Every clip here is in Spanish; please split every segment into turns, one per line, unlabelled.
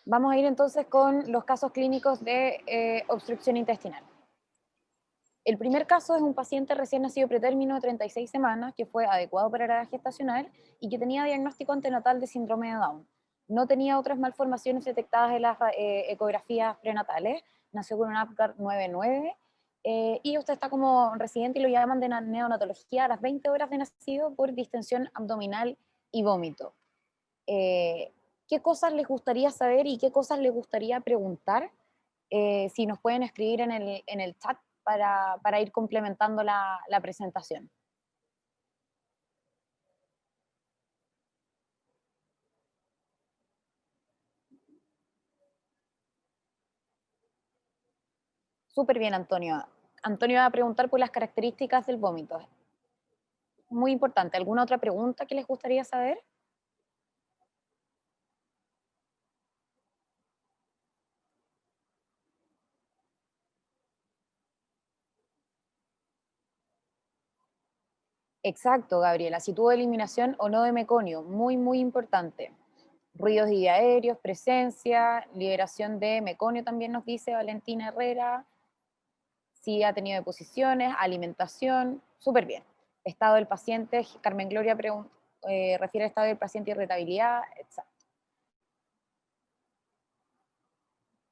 Vamos a ir entonces con los casos clínicos de obstrucción intestinal. El primer caso es un paciente recién nacido pretérmino de 36 semanas que fue adecuado para la edad gestacional y que tenía diagnóstico antenatal de síndrome de Down. No tenía otras malformaciones detectadas en las ecografías prenatales, nació con un APGAR 9,9 y usted está como residente y lo llaman de neonatología a las 20 horas de nacido por distensión abdominal y vómito. Eh, ¿Qué cosas les gustaría saber y qué cosas les gustaría preguntar? Si nos pueden escribir en el chat para ir complementando la presentación. Súper bien, Antonio. Antonio va a preguntar por las características del vómito. Muy importante. ¿Alguna otra pregunta que les gustaría saber? Exacto, Gabriela. Si tuvo eliminación o no de meconio. Muy, muy importante. Ruidos diaéreos, presencia, liberación de meconio también nos dice Valentina Herrera. Si ha tenido deposiciones, alimentación, súper bien. Estado del paciente, Carmen Gloria refiere al estado del paciente, irritabilidad, exacto.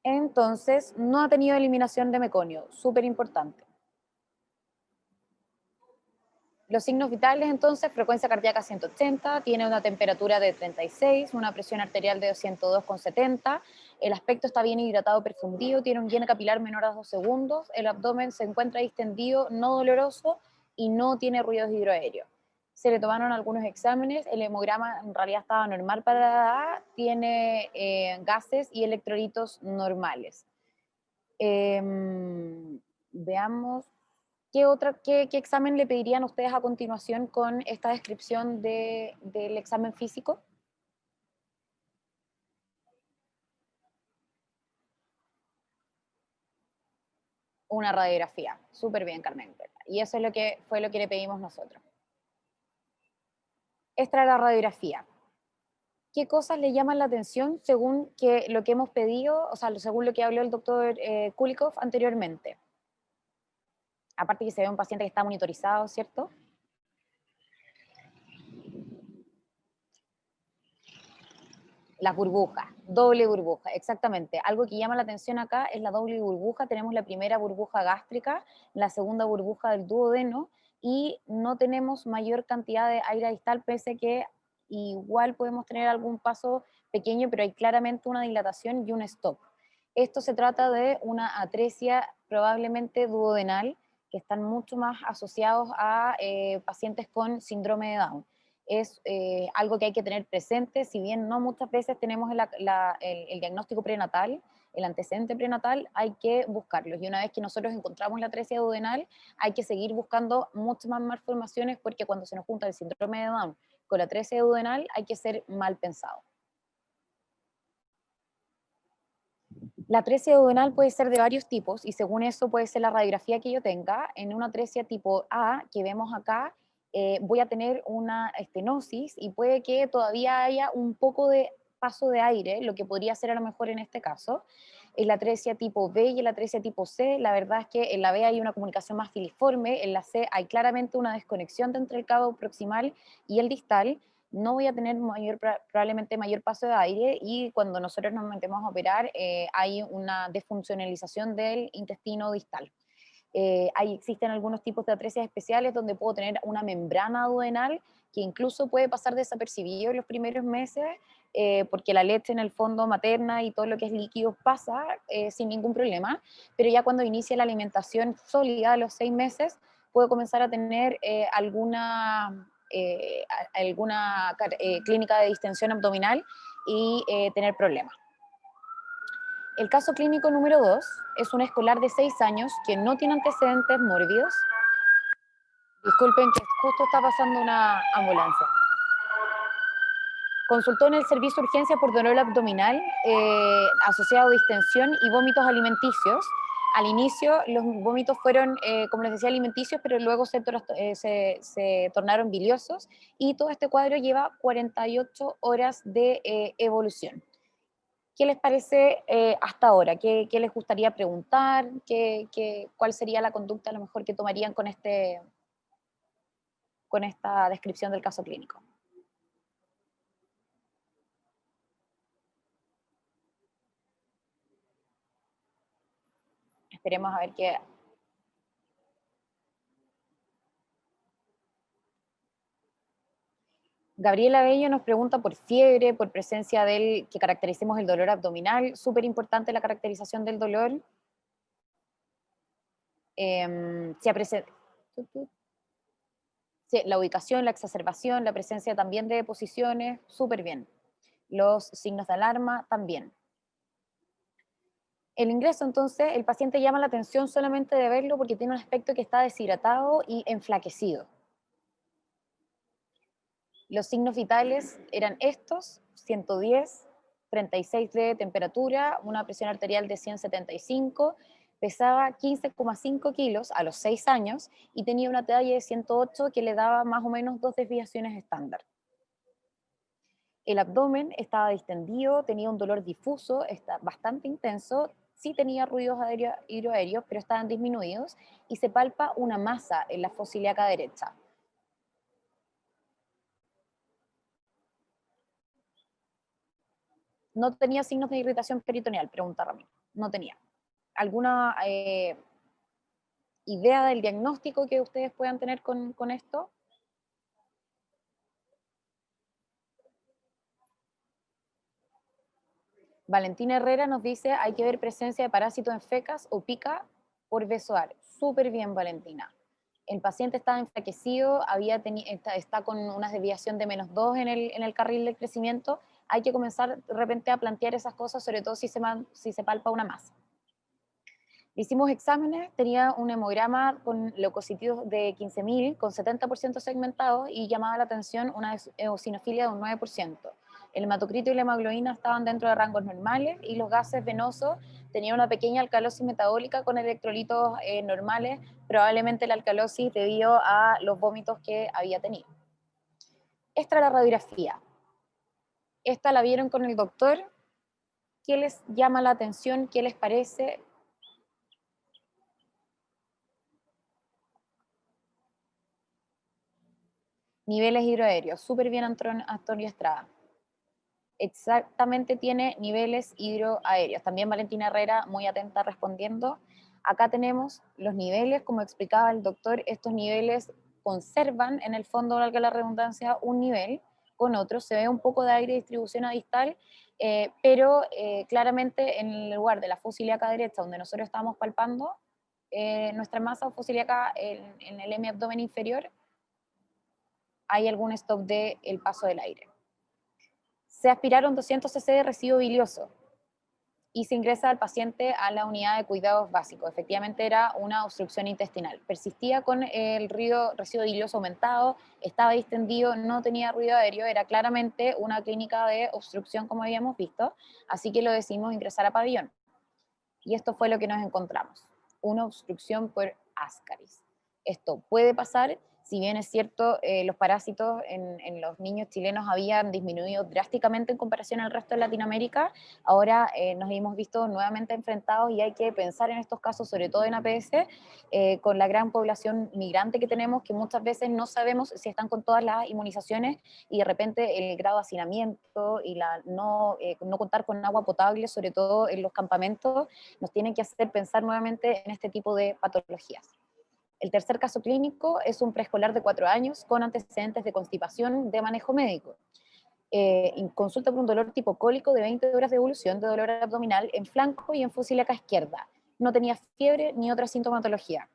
Entonces, no ha tenido eliminación de meconio, súper importante. Los signos vitales, entonces, frecuencia cardíaca 180, tiene una temperatura de 36, una presión arterial de 102,70, el aspecto está bien hidratado, perfundido, tiene un lleno capilar menor a 2 segundos, el abdomen se encuentra distendido, no doloroso y no tiene ruidos hidroaéreos. Se le tomaron algunos exámenes, el hemograma en realidad estaba normal para la edad, tiene gases y electrolitos normales. Veamos. ¿Qué examen le pedirían ustedes a continuación con esta descripción del examen físico? Una radiografía. Súper bien, Carmen. Y eso es fue lo que le pedimos nosotros. Esta era la radiografía. ¿Qué cosas le llaman la atención según lo que hemos pedido, o sea, según lo que habló el doctor Kulikov anteriormente? Aparte que se ve un paciente que está monitorizado, ¿cierto? Las burbujas, doble burbuja, exactamente. Algo que llama la atención acá es la doble burbuja. Tenemos la primera burbuja gástrica, la segunda burbuja del duodeno y no tenemos mayor cantidad de aire distal, pese a que igual podemos tener algún paso pequeño, pero hay claramente una dilatación y un stop. Esto se trata de una atresia probablemente duodenal, que están mucho más asociados a pacientes con síndrome de Down. Es algo que hay que tener presente, si bien no muchas veces tenemos el diagnóstico prenatal, el antecedente prenatal, hay que buscarlos. Y una vez que nosotros encontramos la atresia duodenal, hay que seguir buscando muchas más malformaciones, porque cuando se nos junta el síndrome de Down con la atresia duodenal, hay que ser mal pensado. La atresia duodenal puede ser de varios tipos y según eso puede ser la radiografía que yo tenga. En una atresia tipo A, que vemos acá, voy a tener una estenosis y puede que todavía haya un poco de paso de aire, lo que podría ser a lo mejor en este caso. En la atresia tipo B y en la atresia tipo C, la verdad es que en la B hay una comunicación más filiforme, en la C hay claramente una desconexión entre el cabo proximal y el distal. No voy a tener probablemente mayor paso de aire y cuando nosotros nos metemos a operar hay una desfuncionalización del intestino distal. Existen algunos tipos de atresias especiales donde puedo tener una membrana duodenal que incluso puede pasar desapercibido en los primeros meses porque la leche en el fondo materna y todo lo que es líquido pasa sin ningún problema, pero ya cuando inicia la alimentación sólida a los 6 meses puedo comenzar a tener alguna clínica de distensión abdominal y tener problemas. El caso clínico número 2 es un escolar de 6 años que no tiene antecedentes mórbidos. Disculpen que justo está pasando una ambulancia. Consultó en el servicio de urgencia por dolor abdominal asociado a distensión y vómitos alimenticios. Al inicio los vómitos fueron, como les decía, alimenticios, pero luego se tornaron biliosos y todo este cuadro lleva 48 horas de evolución. ¿Qué les parece hasta ahora? ¿Qué les gustaría preguntar? ¿Cuál sería la conducta a lo mejor que tomarían con esta descripción del caso clínico? Esperemos a ver qué. Gabriela Bello nos pregunta por fiebre, por presencia del, que caractericemos el dolor abdominal. Súper importante la caracterización del dolor. Si aprecie- sí, la ubicación, la exacerbación, la presencia también de deposiciones, súper bien. Los signos de alarma, también. El ingreso, entonces, el paciente llama la atención solamente de verlo porque tiene un aspecto que está deshidratado y enflaquecido. Los signos vitales eran estos: 110, 36 de temperatura, una presión arterial de 175, pesaba 15,5 kilos a los 6 años y tenía una talla de 108 que le daba más o menos 2 desviaciones estándar. El abdomen estaba distendido, tenía un dolor difuso, bastante intenso, sí tenía ruidos hidroaéreos, pero estaban disminuidos, y se palpa una masa en la fosa ilíaca derecha. No tenía signos de irritación peritoneal, pregunta Ramiro. No tenía. ¿Alguna idea del diagnóstico que ustedes puedan tener con esto? Valentina Herrera nos dice, hay que ver presencia de parásito en fecas o pica por besoar. Súper bien, Valentina. El paciente estaba enflaquecido, está con una desviación de -2 en el carril de crecimiento. Hay que comenzar de repente a plantear esas cosas, sobre todo si se palpa una masa. Hicimos exámenes, tenía un hemograma con leucocitos de 15.000, con 70% segmentados, y llamaba la atención una eosinofilia de un 9%. El hematocrito y la hemoglobina estaban dentro de rangos normales, y los gases venosos tenían una pequeña alcalosis metabólica con electrolitos normales, probablemente la alcalosis debido a los vómitos que había tenido. Esta era la radiografía. Esta la vieron con el doctor. ¿Qué les llama la atención? ¿Qué les parece? Niveles hidroaéreos, súper bien Antonio Estrada. Exactamente tiene niveles hidroaéreos. También Valentina Herrera, muy atenta respondiendo. Acá tenemos los niveles, como explicaba el doctor, estos niveles conservan en el fondo, valga la redundancia, un nivel con otro. Se ve un poco de aire de distribución a distal, pero claramente en el lugar de la fosa ilíaca derecha, donde nosotros estamos palpando, nuestra masa fosa ilíaca en el hemiabdomen inferior, hay algún stop del paso del aire. Se aspiraron 200 cc de residuo bilioso y se ingresa al paciente a la unidad de cuidados básicos. Efectivamente era una obstrucción intestinal. Persistía con el residuo bilioso aumentado, estaba distendido, no tenía ruido aéreo, era claramente una clínica de obstrucción como habíamos visto, así que lo decidimos ingresar a pabellón. Y esto fue lo que nos encontramos: una obstrucción por ascaris. Esto puede pasar, si bien es cierto, los parásitos en los niños chilenos habían disminuido drásticamente en comparación al resto de Latinoamérica. Ahora nos hemos visto nuevamente enfrentados, y hay que pensar en estos casos, sobre todo en APS, con la gran población migrante que tenemos, que muchas veces no sabemos si están con todas las inmunizaciones, y de repente el grado de hacinamiento y no contar con agua potable, sobre todo en los campamentos, nos tienen que hacer pensar nuevamente en este tipo de patologías. El tercer caso clínico es un preescolar de 4 años con antecedentes de constipación de manejo médico. Consulta por un dolor tipo cólico de 20 horas de evolución de dolor abdominal en flanco y en fosa ilíaca izquierda. No tenía fiebre ni otra sintomatología.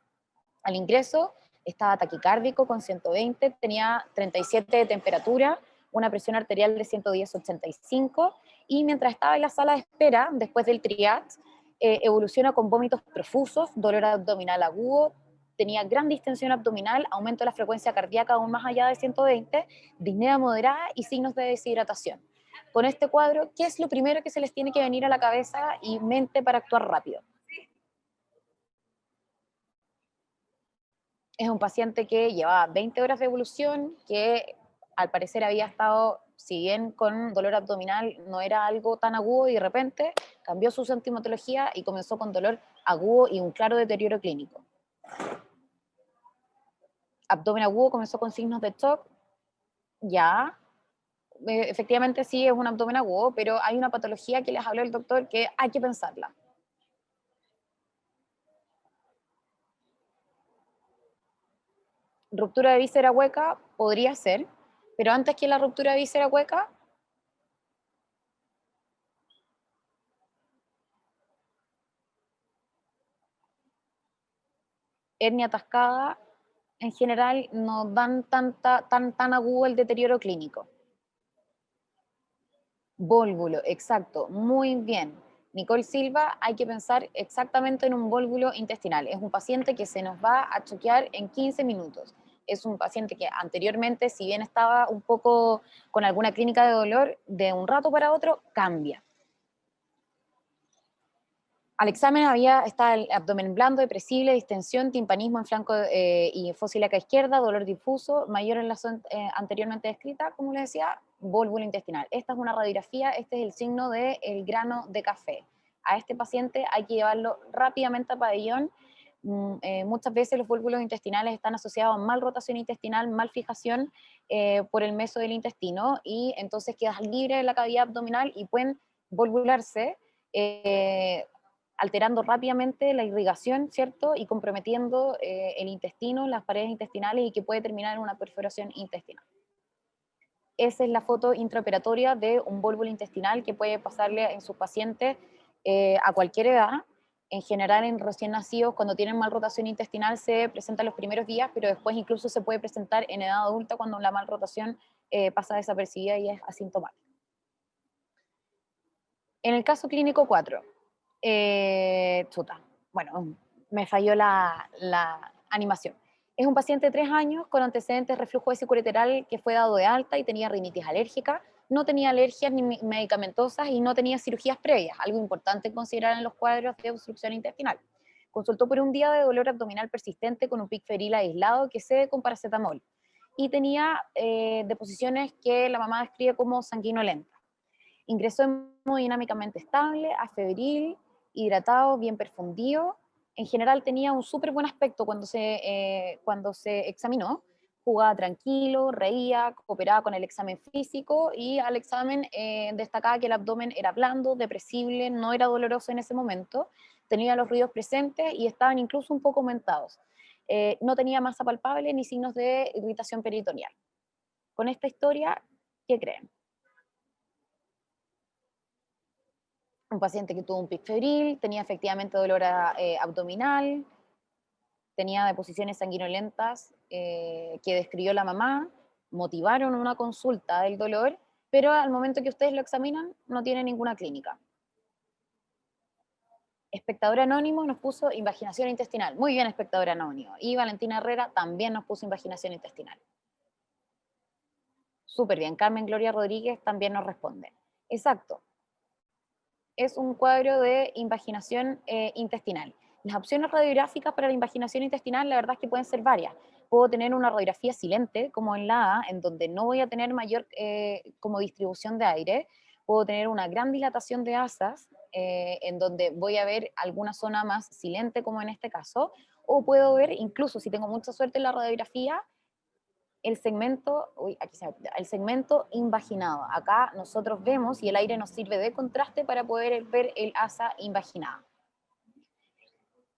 Al ingreso estaba taquicárdico con 120, tenía 37 de temperatura, una presión arterial de 110/85, y mientras estaba en la sala de espera, después del triage, evoluciona con vómitos profusos, dolor abdominal agudo, tenía gran distensión abdominal, aumento de la frecuencia cardíaca aún más allá de 120, disnea moderada y signos de deshidratación. Con este cuadro, ¿qué es lo primero que se les tiene que venir a la cabeza y mente para actuar rápido? Es un paciente que llevaba 20 horas de evolución, que al parecer había estado si bien con dolor abdominal no era algo tan agudo, y de repente cambió su sintomatología y comenzó con dolor agudo y un claro deterioro clínico. Abdomen agudo comenzó con signos de shock, ya, efectivamente sí es un abdomen agudo, pero hay una patología que les habló el doctor que hay que pensarla. Ruptura de víscera hueca podría ser, pero antes que la ruptura de víscera hueca, hernia atascada, en general no dan tan agudo el deterioro clínico. Vólvulo, exacto, muy bien. Nicole Silva, hay que pensar exactamente en un vólvulo intestinal. Es un paciente que se nos va a choquear en 15 minutos. Es un paciente que anteriormente, si bien estaba un poco con alguna clínica de dolor, de un rato para otro cambia. Al examen está el abdomen blando, depresible, distensión, timpanismo en flanco y fosa ilíaca izquierda, dolor difuso, mayor en la zona anteriormente descrita, como les decía, vólvulo intestinal. Esta es una radiografía, este es el signo del grano de café. A este paciente hay que llevarlo rápidamente a pabellón. Muchas veces los vólvulos intestinales están asociados a mal rotación intestinal, mal fijación por el meso del intestino, y entonces quedas libre de la cavidad abdominal y pueden volvularse, alterando rápidamente la irrigación, ¿cierto? Y comprometiendo el intestino, las paredes intestinales, y que puede terminar en una perforación intestinal. Esa es la foto intraoperatoria de un vólvulo intestinal que puede pasarle en sus pacientes a cualquier edad. En general, en recién nacidos, cuando tienen mal rotación intestinal, se presenta los primeros días, pero después incluso se puede presentar en edad adulta cuando la mal rotación pasa desapercibida y es asintomática. En el caso clínico 4, bueno, me falló la animación. Es un paciente de 3 años con antecedentes de reflujo vesicoureteral que fue dado de alta y tenía rinitis alérgica, no tenía alergias ni medicamentosas y no tenía cirugías previas, algo importante considerar en los cuadros de obstrucción intestinal. Consultó por un día de dolor abdominal persistente con un pic febril aislado que cede con paracetamol y tenía deposiciones que la mamá describe como sanguinolentas. Ingresó hemodinámicamente estable, afebril, hidratado, bien perfundido. En general tenía un súper buen aspecto cuando se examinó. Jugaba tranquilo, reía, cooperaba con el examen físico, y al examen destacaba que el abdomen era blando, depresible, no era doloroso en ese momento, tenía los ruidos presentes y estaban incluso un poco aumentados. No tenía masa palpable ni signos de irritación peritoneal. Con esta historia, ¿qué creen? Un paciente que tuvo un pic febril, tenía efectivamente dolor abdominal, tenía deposiciones sanguinolentas que describió la mamá, motivaron una consulta del dolor, pero al momento que ustedes lo examinan no tiene ninguna clínica. Espectador anónimo nos puso invaginación intestinal. Muy bien, espectador anónimo. Y Valentina Herrera también nos puso invaginación intestinal. Súper bien. Carmen Gloria Rodríguez también nos responde. Exacto. Es un cuadro de invaginación intestinal. Las opciones radiográficas para la invaginación intestinal, la verdad es que pueden ser varias. Puedo tener una radiografía silente, como en la A, en donde no voy a tener mayor como distribución de aire. Puedo tener una gran dilatación de asas, en donde voy a ver alguna zona más silente, como en este caso. O puedo ver, incluso si tengo mucha suerte en la radiografía, el segmento, el segmento invaginado. Acá nosotros vemos, y el aire nos sirve de contraste para poder ver el asa invaginada.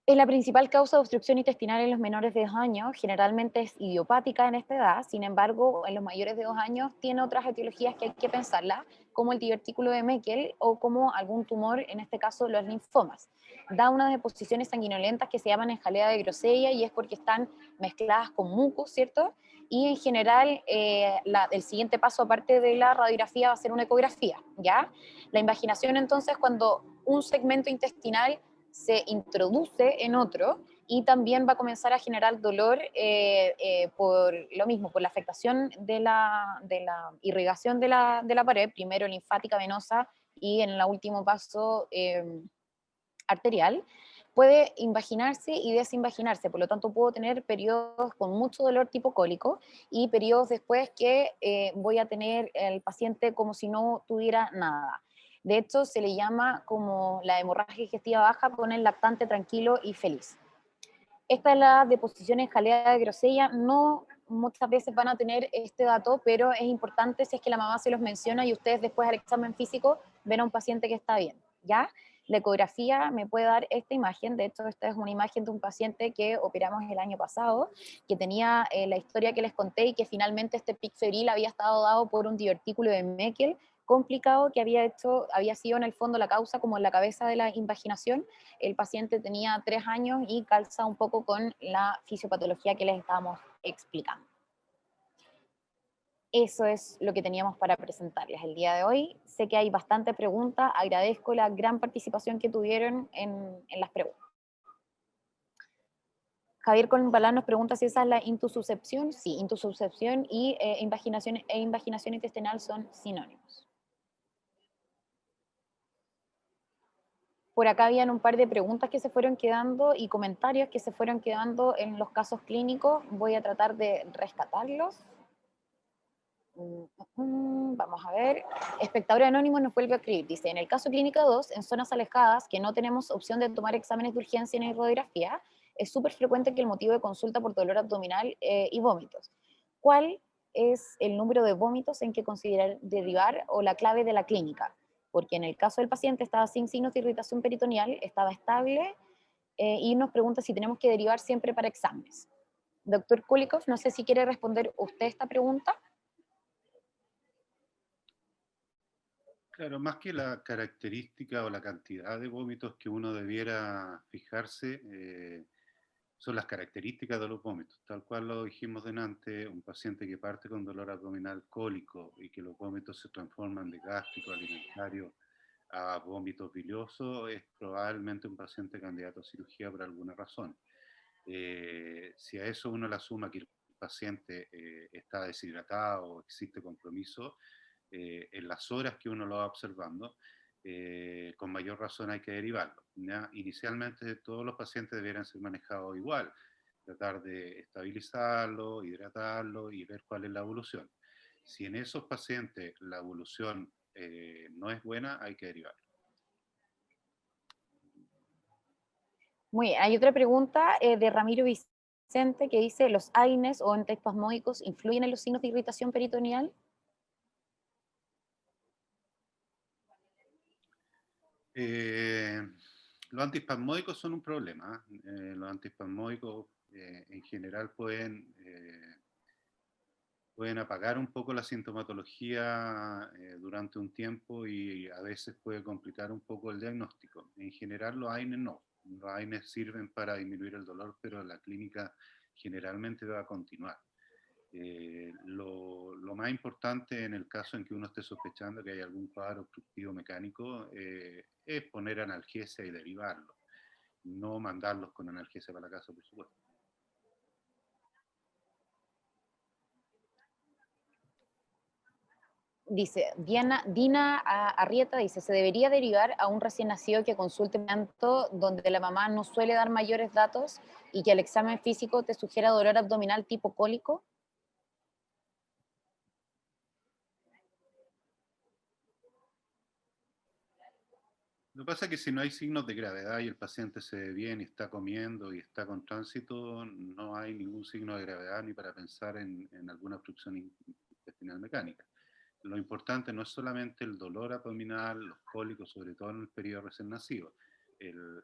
Es la principal causa de obstrucción intestinal en los menores de 2 años, generalmente es idiopática en esta edad. Sin embargo, en los mayores de 2 años tiene otras etiologías que hay que pensarla, como el divertículo de Meckel o como algún tumor, en este caso los linfomas. Da unas deposiciones sanguinolentas que se llaman en jalea de Grosella, y es porque están mezcladas con mucus, ¿cierto? Y en general el siguiente paso, aparte de la radiografía, va a ser una ecografía, ¿ya? La invaginación, entonces, cuando un segmento intestinal se introduce en otro, y también va a comenzar a generar dolor por lo mismo, por la afectación de la irrigación de la pared, primero linfática, venosa, y en el último paso arterial. puede invaginarse y desinvaginarse, por lo tanto puedo tener periodos con mucho dolor tipo cólico y periodos después que voy a tener el paciente como si no tuviera nada. De hecho, se le llama como la hemorragia digestiva baja con el lactante tranquilo y feliz. Esta es la deposición en jalea de grosella, no muchas veces van a tener este dato, pero es importante si es que la mamá se los menciona y ustedes después al examen físico ven a un paciente que está bien, ¿ya? La ecografía me puede dar esta imagen, de hecho esta es una imagen de un paciente que operamos el año pasado, que tenía la historia que les conté y que finalmente este pic febril había estado dado por un divertículo de Meckel complicado que había sido en el fondo la causa como en la cabeza de la invaginación. El paciente tenía 3 años y calza un poco con la fisiopatología que les estábamos explicando. Eso es lo que teníamos para presentarles el día de hoy. Sé que hay bastante preguntas, agradezco la gran participación que tuvieron en las preguntas. Javier Colbalán nos pregunta si esa es la intususcepción. Sí, intususcepción y invaginación intestinal son sinónimos. Por acá habían un par de preguntas que se fueron quedando y comentarios que se fueron quedando en los casos clínicos. Voy a tratar de rescatarlos. Vamos a ver. Espectador anónimo nos vuelve a escribir. Dice, en el caso clínica 2, en zonas alejadas que no tenemos opción de tomar exámenes de urgencia ni radiografía, es súper frecuente que el motivo de consulta por dolor abdominal y vómitos. ¿Cuál es el número de vómitos en que considerar derivar o la clave de la clínica? Porque en el caso del paciente estaba sin signos de irritación peritoneal, estaba estable y nos pregunta si tenemos que derivar siempre para exámenes. Doctor Kulikov, no sé si quiere responder usted esta pregunta.
Claro, más que la característica o la cantidad de vómitos que uno debiera fijarse, son las características de los vómitos. Tal cual lo dijimos delante, un paciente que parte con dolor abdominal cólico y que los vómitos se transforman de gástrico alimentario a vómitos biliosos es probablemente un paciente candidato a cirugía por alguna razón. Si a eso uno le suma que el paciente está deshidratado o existe compromiso, en las horas que uno lo va observando, con mayor razón hay que derivarlo, ¿ya? Inicialmente todos los pacientes deberían ser manejados igual, tratar de estabilizarlo, hidratarlo y ver cuál es la evolución. Si en esos pacientes la evolución no es buena, hay que derivarlo.
Muy bien, hay otra pregunta de Ramiro Vicente que dice, ¿los AINES o antiespasmódicos influyen en los signos de irritación peritoneal?
Los antiespasmódicos son un problema. Los antiespasmódicos en general pueden apagar un poco la sintomatología durante un tiempo y a veces puede complicar un poco el diagnóstico. En general los AINES no. Los AINES sirven para disminuir el dolor, pero la clínica generalmente va a continuar. Lo más importante en el caso en que uno esté sospechando que hay algún cuadro obstructivo mecánico es poner analgesia y derivarlo, no mandarlos con analgesia para la casa, por supuesto.
Dice, Dina Arrieta dice, ¿se debería derivar a un recién nacido que consulte tanto donde la mamá no suele dar mayores datos y que el examen físico te sugiera dolor abdominal tipo cólico?
Lo que pasa es que si no hay signos de gravedad y el paciente se ve bien y está comiendo y está con tránsito, no hay ningún signo de gravedad ni para pensar en alguna obstrucción intestinal mecánica. Lo importante no es solamente el dolor abdominal, los cólicos, sobre todo en el periodo recién nacido. El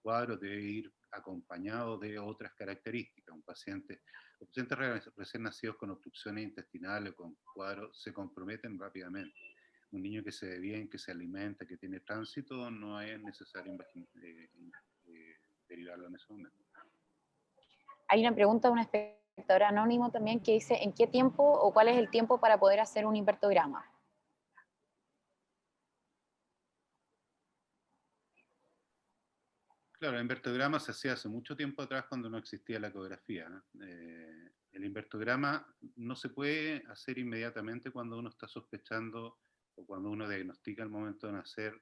cuadro debe ir acompañado de otras características. Los pacientes recién nacidos con obstrucciones intestinales o con cuadros se comprometen rápidamente. Un niño que se ve bien, que se alimenta, que tiene tránsito, no es necesario derivarlo en ese momento.
Hay una pregunta de un espectador anónimo también que dice, ¿en qué tiempo o cuál es el tiempo para poder hacer un invertograma?
Claro, el invertograma se hacía hace mucho tiempo atrás cuando no existía la ecografía. El invertograma no se puede hacer inmediatamente cuando uno está sospechando o cuando uno diagnostica al momento de nacer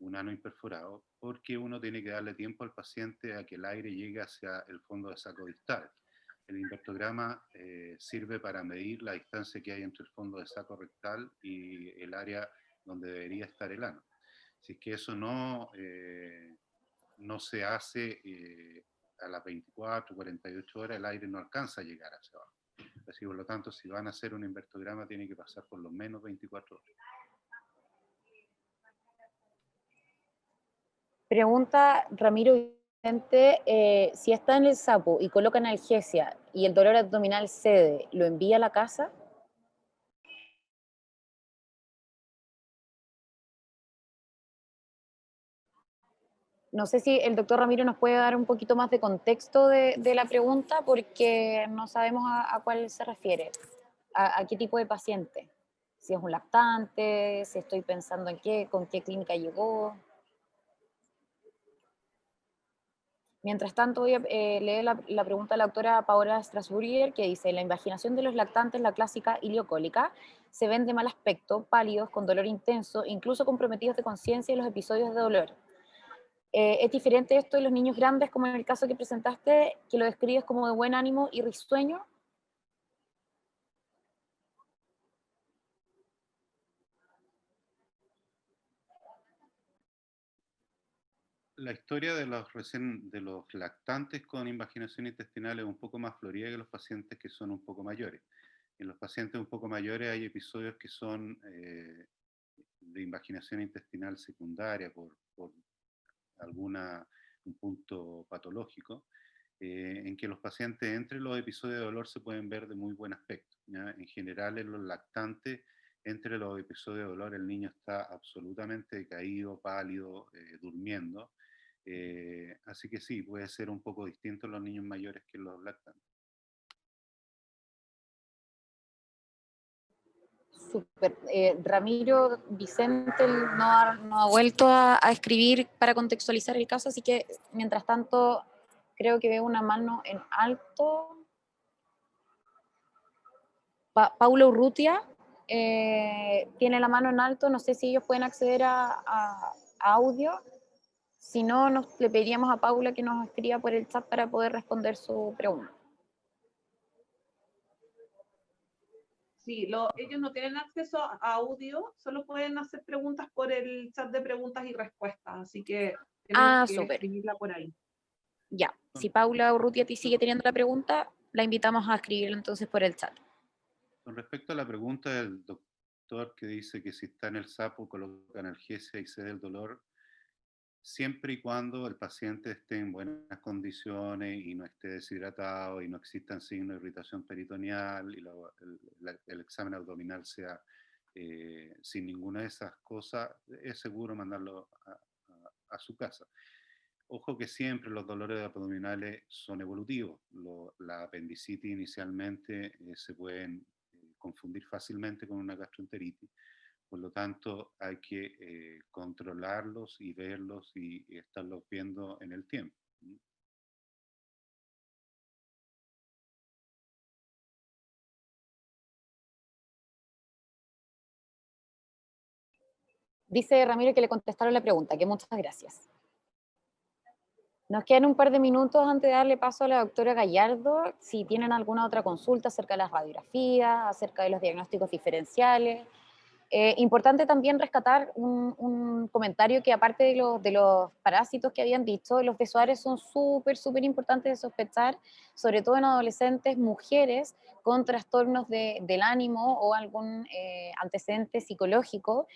un ano imperforado, porque uno tiene que darle tiempo al paciente a que el aire llegue hacia el fondo de saco distal. El invertograma sirve para medir la distancia que hay entre el fondo de saco rectal y el área donde debería estar el ano. Si es que eso no se hace a las 24, 48 horas, el aire no alcanza a llegar hacia abajo. Así, por lo tanto, si van a hacer un invertograma, tiene que pasar por lo menos 24 horas.
Pregunta Ramiro Vicente, si está en el sapo y coloca analgesia y el dolor abdominal cede, ¿lo envía a la casa? No sé si el doctor Ramiro nos puede dar un poquito más de contexto de la pregunta, porque no sabemos a cuál se refiere, a qué tipo de paciente. Si es un lactante, si estoy pensando en qué, con qué clínica llegó. Mientras tanto, voy a leer la pregunta de la doctora Paola Strasburger, que dice: la invaginación de los lactantes, la clásica ileocólica, se ven de mal aspecto, pálidos, con dolor intenso, incluso comprometidos de conciencia en los episodios de dolor. ¿Es diferente esto de los niños grandes, como en el caso que presentaste, que lo describes como de buen ánimo y risueño?
La historia de los lactantes con invaginación intestinal es un poco más florida que los pacientes que son un poco mayores. En los pacientes un poco mayores hay episodios que son de invaginación intestinal secundaria por un punto patológico, en que los pacientes entre los episodios de dolor se pueden ver de muy buen aspecto, ¿ya? En general, en los lactantes, entre los episodios de dolor, el niño está absolutamente decaído, pálido, durmiendo. Así que sí, puede ser un poco distinto en los niños mayores que en los lactantes.
Súper. Ramiro Vicente no ha vuelto a escribir para contextualizar el caso, así que mientras tanto creo que veo una mano en alto. Paulo Urrutia tiene la mano en alto, no sé si ellos pueden acceder a audio. Si no, le pediríamos a Paula que nos escriba por el chat para poder responder su pregunta.
Sí, ellos no tienen acceso a audio, solo pueden hacer preguntas por el chat de preguntas y respuestas, así que tienen que
súper.
escribirla por ahí.
Ya, si Paula Urrutia sigue teniendo la pregunta, la invitamos a escribirla entonces por el chat.
Con respecto a la pregunta del doctor que dice que si está en el sapo coloca analgesia y cede el dolor, siempre y cuando el paciente esté en buenas condiciones y no esté deshidratado y no existan signos de irritación peritoneal y el examen abdominal sea sin ninguna de esas cosas, es seguro mandarlo a su casa. Ojo que siempre los dolores abdominales son evolutivos. La apendicitis inicialmente se pueden confundir fácilmente con una gastroenteritis. Por lo tanto, hay que controlarlos y verlos y estarlos viendo en el tiempo.
Dice Ramiro que le contestaron la pregunta, que muchas gracias. Nos quedan un par de minutos antes de darle paso a la doctora Gallardo, si tienen alguna otra consulta acerca de las radiografías, acerca de los diagnósticos diferenciales. Importante también rescatar un comentario que, aparte de los parásitos que habían dicho, los besoares son súper importantes de sospechar, sobre todo en adolescentes, mujeres con trastornos del ánimo o algún antecedente psicológico.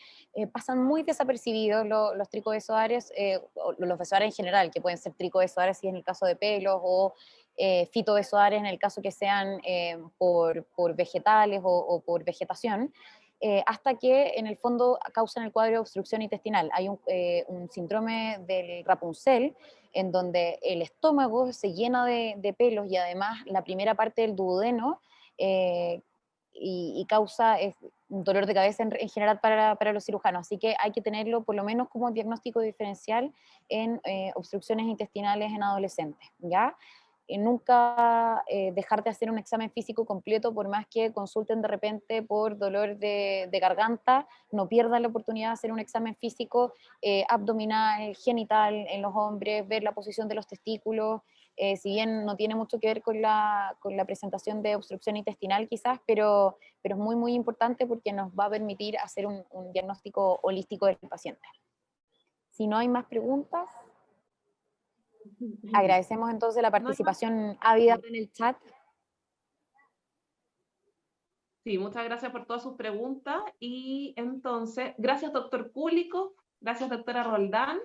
Pasan muy desapercibidos los tricobesoares, o los besoares en general, que pueden ser tricobesoares si es en el caso de pelos, o fitobesoares en el caso que sean por vegetales o por vegetación. Hasta que en el fondo causan el cuadro de obstrucción intestinal. Hay un síndrome del Rapunzel, en donde el estómago se llena de pelos y además la primera parte del duodeno, y causa un dolor de cabeza en general para los cirujanos. Así que hay que tenerlo por lo menos como diagnóstico diferencial en obstrucciones intestinales en adolescentes, ¿ya? nunca dejar de hacer un examen físico completo, por más que consulten de repente por dolor de garganta, no pierdan la oportunidad de hacer un examen físico abdominal, genital en los hombres, ver la posición de los testículos, si bien no tiene mucho que ver con la presentación de obstrucción intestinal quizás, pero es muy, muy importante porque nos va a permitir hacer un diagnóstico holístico del paciente. Si no hay más preguntas, agradecemos entonces la participación ávida en el chat.
Sí, muchas gracias por todas sus preguntas. Y entonces, gracias doctor Púlico, gracias doctora Roldán.